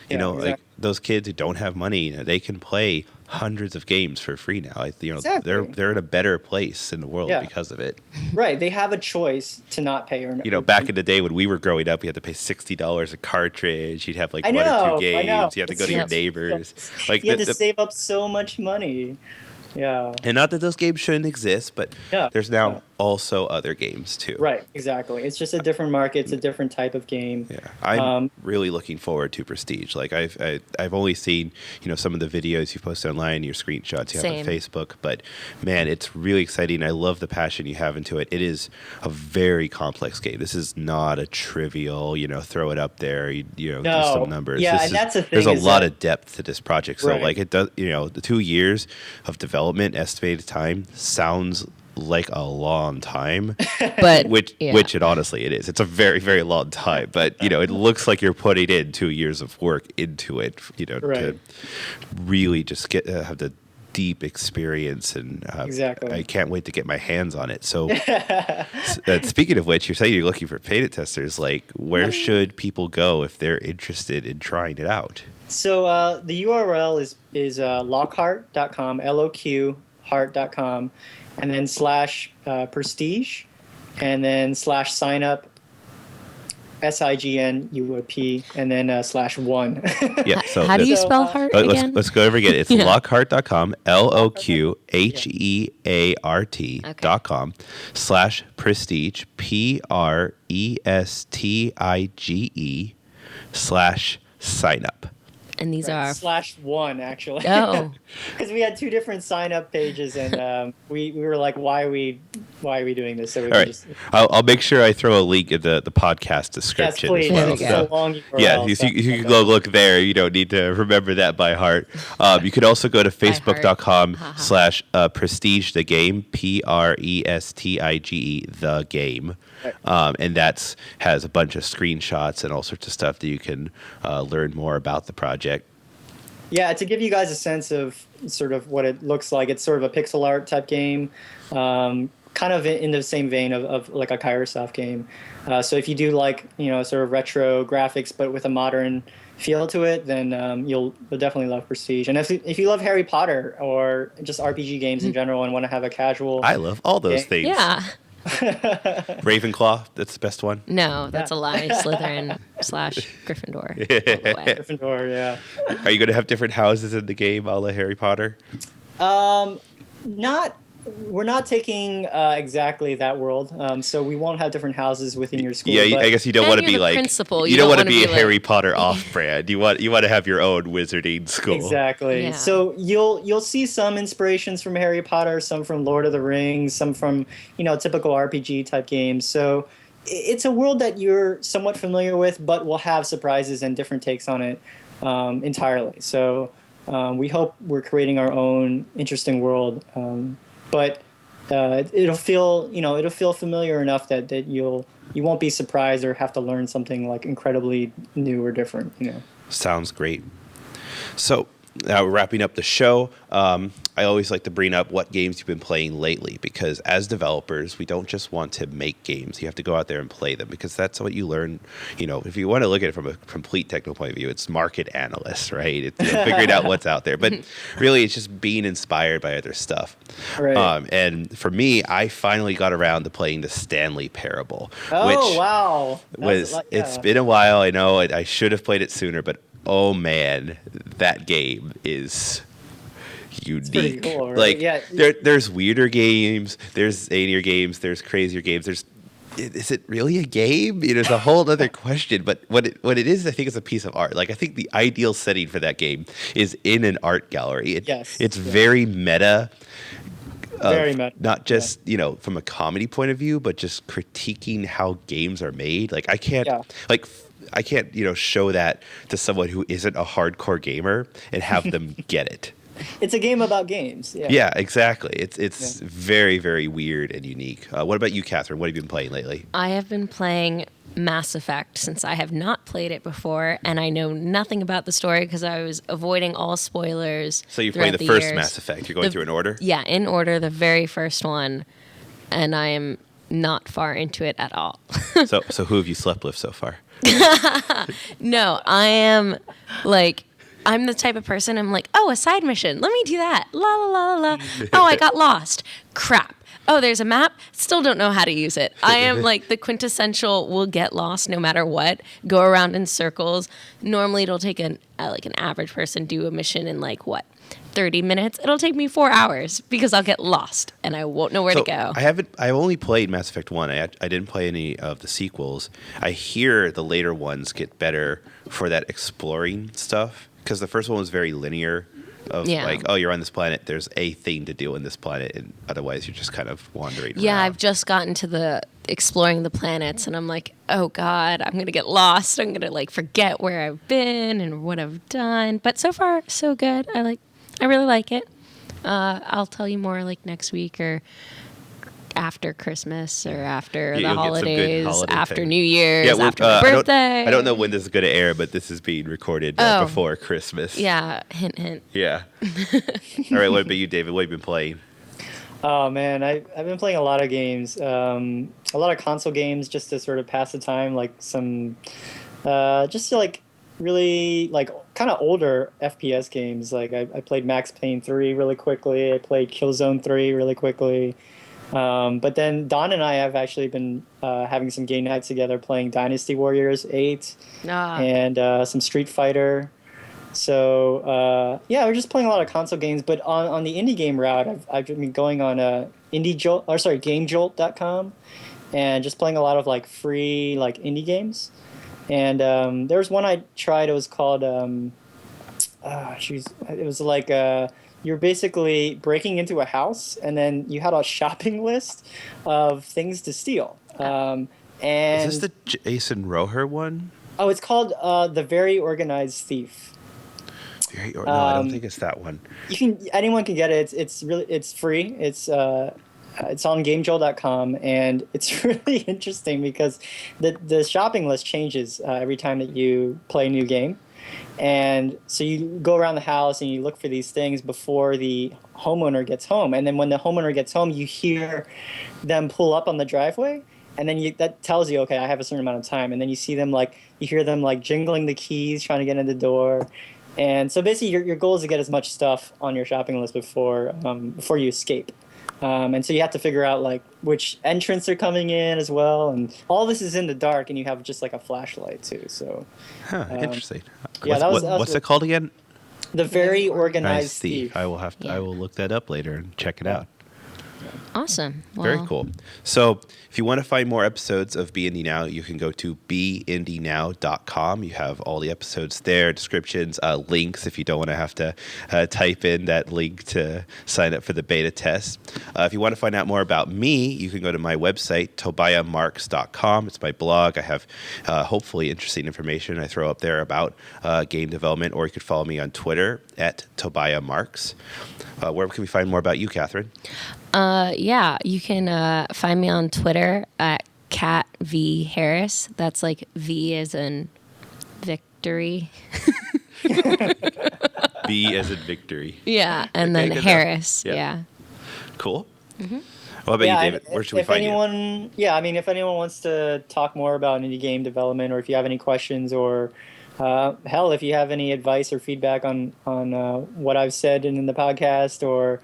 Like those kids who don't have money, they can play hundreds of games for free now. Exactly. They're in a better place in the world because of it. Right, they have a choice to not pay or not. Back in the day when we were growing up, you had to pay $60 a cartridge. You'd have like one or two games. You have to go to your neighbors. You had to save up so much money. Yeah. And not that those games shouldn't exist, but there's now also other games too. Right, exactly. It's just a different market. It's a different type of game. Yeah, I'm really looking forward to Prestige. Like I've only seen some of the videos you post online, your screenshots you have on Facebook, but man, it's really exciting. I love the passion you have into it. It is a very complex game. This is not a trivial, throw it up there, do some numbers. Yeah, and that's the thing. There's a lot of depth to this project. So like it does, the 2 years of development estimated time sounds like a long time, but which it honestly it is. It's a very, very long time, but it looks like you're putting in 2 years of work into it, to really just have the deep experience, and I can't wait to get my hands on it. So speaking of which, you're saying you're looking for beta testers. Like, where should people go if they're interested in trying it out? So the URL is loqheart.com, LOQ heart.com, and then /prestige, and then /signup, SIGNUP, and then /1. Yeah. So how do you spell heart again? Let's go over again. It's loqheart.com, LOQHEART.com /prestige, PRESTIGE /signup. And these are /1 actually. Oh, because we had two different sign-up pages, and we were like, why are we doing this? So we I'll make sure I throw a link in the podcast description. Yes, please. As well. It's a long URL, yeah, you can go look there. You don't need to remember that by heart. You could also go to facebook.com/prestige the game, PRESTIGE the game. And that's has a bunch of screenshots and all sorts of stuff that you can learn more about the project. Yeah, to give you guys a sense of sort of what it looks like, it's sort of a pixel art type game, kind of in the same vein of like a Kairosoft game. So if you do like, sort of retro graphics but with a modern feel to it, then you'll definitely love Prestige. And if you love Harry Potter or just RPG games in general and want to have a casual... I love all those things. Yeah. Ravenclaw, that's the best one. No, that's a lie. Slytherin /Gryffindor. Gryffindor, yeah. Are you going to have different houses in the game, a la Harry Potter? We're not taking exactly that world, so we won't have different houses within your school. Yeah, I guess you don't want to be like principal. You don't want to be a Harry Potter off-brand. You want to have your own wizarding school. Exactly. Yeah. So you'll see some inspirations from Harry Potter, some from Lord of the Rings, some from typical RPG type games. So it's a world that you're somewhat familiar with, but will have surprises and different takes on it entirely. So we hope we're creating our own interesting world. But it'll feel familiar enough that you won't be surprised or have to learn something like incredibly new or different. Sounds great. So now we're wrapping up the show. I always like to bring up what games you've been playing lately, because as developers, we don't just want to make games. You have to go out there and play them, because that's what you learn. If you want to look at it from a complete technical point of view, it's market analyst, right? It's figuring out what's out there. But really, it's just being inspired by other stuff. Right. And for me, I finally got around to playing the Stanley Parable. Oh, wow. It's been a while. I know I should have played it sooner, but oh man, that game is unique. It's pretty cool, right? Like, yeah. there's weirder games, there's zanier games, there's crazier games. Is it really a game? It's a whole other question. But what it is, I think, is a piece of art. Like, I think the ideal setting for that game is in an art gallery. It's very meta. Very meta. Not just from a comedy point of view, but just critiquing how games are made. Like, I can't show that to someone who isn't a hardcore gamer and have them get it. It's a game about games. Yeah. Yeah, exactly. It's very, very weird and unique. What about you, Catherine? What have you been playing lately? I have been playing Mass Effect since I have not played it before, and I know nothing about the story because I was avoiding all spoilers. So you're playing the first Mass Effect. You're going through in order? Yeah, in order, the very first one, and I am not far into it at all. So who have you slept with so far? No, I am like... I'm the type of person, I'm like, oh, a side mission. Let me do that. La, la, la, la. Oh, I got lost. Crap. Oh, there's a map. Still don't know how to use it. I am like the quintessential will get lost no matter what. Go around in circles. Normally it'll take an average person do a mission in 30 minutes. It'll take me 4 hours because I'll get lost and I won't know where to go. I've only played Mass Effect 1. I didn't play any of the sequels. I hear the later ones get better for that exploring stuff. Because the first one was very linear you're on this planet, there's a thing to do on this planet, and otherwise you're just kind of wandering around. I've just gotten to the exploring the planets, and I'm like, oh God, I'm going to get lost. I'm going to forget where I've been and what I've done. But so far, so good. I really like it. I'll tell you more next week or after Christmas or after the holidays, after New Year's, after my birthday. I don't know when this is going to air, but this is being recorded before Christmas. Yeah, hint, hint. Yeah. All right, what about you, David? What have you been playing? Oh, man, I've been playing a lot of games. A lot of console games just to sort of pass the time, some just to really kind of older FPS games. I played Max Payne 3 really quickly. I played Killzone 3 really quickly. But then Don and I have actually been having some game nights together playing Dynasty Warriors 8 and some Street Fighter. So, we're just playing a lot of console games. But on the indie game route, I've been going on GameJolt.com and just playing a lot of free indie games. And there was one I tried. It was called it was you're basically breaking into a house, and then you had a shopping list of things to steal. And is this the Jason Roher one? Oh, it's called The Very Organized Thief. No, I don't think it's that one. Anyone can get it. It's free. It's on GameJolt.com, and it's really interesting because the shopping list changes every time that you play a new game. And so you go around the house and you look for these things before the homeowner gets home. And then when the homeowner gets home, you hear them pull up on the driveway. And then that tells you, okay, I have a certain amount of time. And then you see them you hear them jingling the keys, trying to get in the door. And so basically your goal is to get as much stuff on your shopping list before you escape. And so you have to figure out which entrance they're coming in as well, and all this is in the dark, and you have just a flashlight too. So, interesting. Yeah, what's it called again? The Very Organized Thief. I will look that up later and check it out. Awesome. Very cool. So if you want to find more episodes of Be Indie Now, you can go to beindienow.com. You have all the episodes there, descriptions, links if you don't want to have to type in that link to sign up for the beta test. If you want to find out more about me, you can go to my website, tobiahmarks.com. It's my blog. I have hopefully interesting information I throw up there about game development, or you could follow me on Twitter at Tobiah Marks. Where can we find more about you, Catherine? You can find me on Twitter at Kat V Harris. That's V as in victory. V as in victory. Yeah, and then Harris. Yeah. Cool. Mm-hmm. What about you, David? Where should we find you? Yeah, if anyone wants to talk more about indie game development, or if you have any questions, or if you have any advice or feedback on what I've said in the podcast, or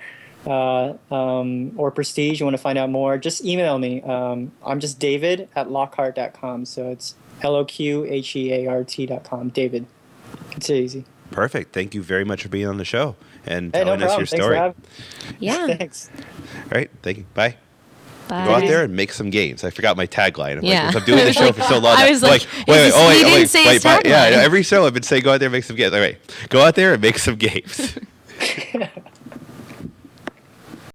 Prestige, you want to find out more, just email me. I'm just David at Loqheart.com. So it's LOQHEART.com. David. It's easy. Perfect. Thank you very much for being on the show. and telling us your story. Yeah. Thanks. All right. Thank you. Bye. Bye. Go out there and make some games. I forgot my tagline. I'm Yeah. doing the show for so long. I was like, wait. Yeah, every show I've been saying go out there and make some games. All right. Go out there and make some games.